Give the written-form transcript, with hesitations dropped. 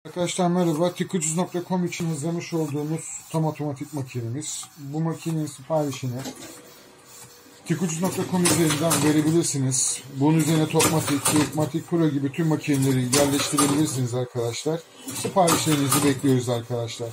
Arkadaşlar merhaba. Tikucuz.com için hazırlamış olduğumuz tam otomatik makinemiz. Bu makinenin siparişini Tikucuz.com üzerinden verebilirsiniz. Bunun üzerine Topmatik, Quickmatic Pro gibi tüm makineleri yerleştirebilirsiniz arkadaşlar. Siparişlerinizi bekliyoruz arkadaşlar.